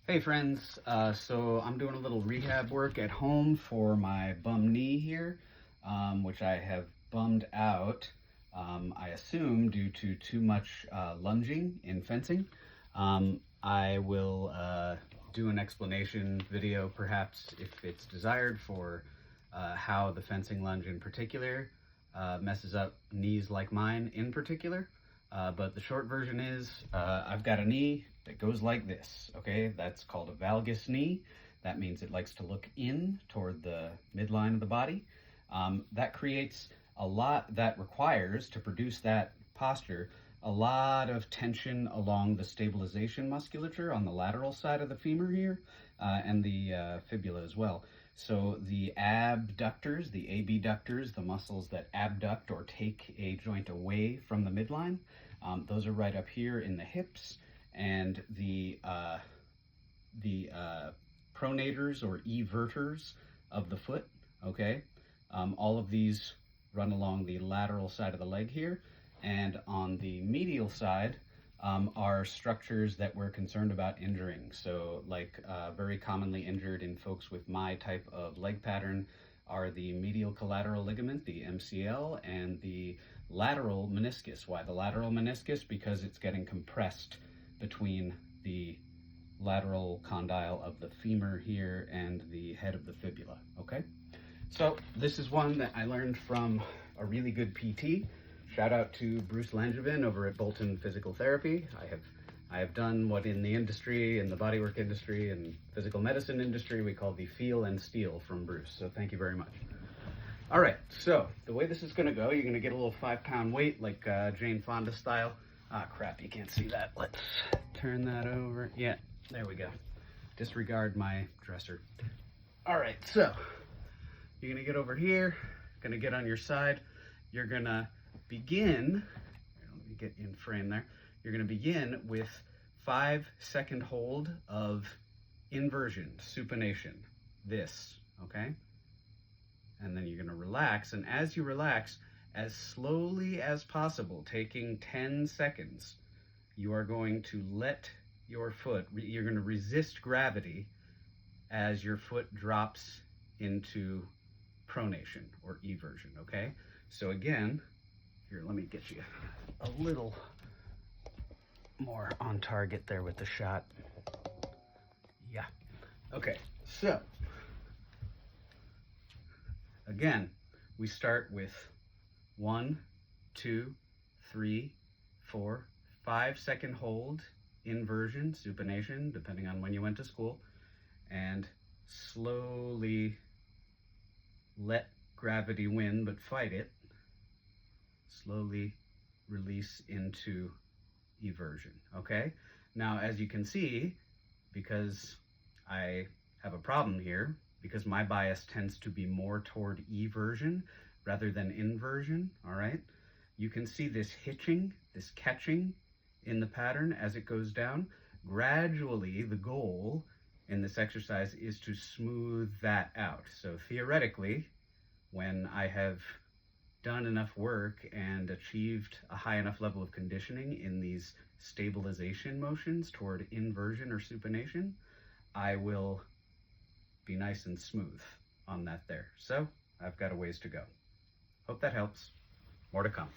Hey friends, so I'm doing a little rehab work at home for my bum knee here, which I have bummed out, I assume due to too much lunging in fencing. I will do an explanation video perhaps if it's desired for how the fencing lunge in particular messes up knees like mine in particular. But the short version is I've got a knee that goes like this, okay? That's called a valgus knee. That means it likes to look in toward the midline of the body. That creates that requires to produce that posture, a lot of tension along the stabilization musculature on the lateral side of the femur here, and the fibula as well. So the abductors, the abductors, the muscles that abduct or take a joint away from the midline, those are right up here in the hips, and the pronators or everters of the foot, okay? All of these run along the lateral side of the leg here, and on the medial side are structures that we're concerned about injuring. So like very commonly injured in folks with my type of leg pattern are the medial collateral ligament, the MCL, and the lateral meniscus. Why the lateral meniscus? Because it's getting compressed between the lateral condyle of the femur here and the head of the fibula, okay? So this is one that I learned from a really good PT. Shout out to Bruce Langevin over at Bolton Physical Therapy. I have done what in the industry, in the bodywork industry and physical medicine industry, we call the feel and steel from Bruce. So thank you very much. All right, so the way this is gonna go, you're gonna get a little 5-pound weight like Jane Fonda style. Ah, crap, you can't see that. Let's turn that over. Yeah, there we go. Disregard my dresser. All right, so you're gonna get over here, gonna get on your side. You're gonna begin, let me get in frame there. You're gonna begin with 5-second hold of inversion, supination, this, okay? And then you're gonna relax, and as you relax, as slowly as possible, taking 10 seconds, you are going to let your foot, you're gonna resist gravity as your foot drops into pronation or eversion, okay? So again, here, let me get you a little more on target there with the shot. Yeah, okay, so again, we start with 1, 2, 3, 4, 5-second hold, inversion, supination, depending on when you went to school, and slowly let gravity win, but fight it. Slowly release into eversion, okay? Now, as you can see, because I have a problem here, because my bias tends to be more toward eversion rather than inversion, all right? You can see this hitching, this catching in the pattern as it goes down. Gradually, the goal in this exercise is to smooth that out. So theoretically, when I have done enough work and achieved a high enough level of conditioning in these stabilization motions toward inversion or supination, I will be nice and smooth on that there. So I've got a ways to go. Hope that helps. More to come.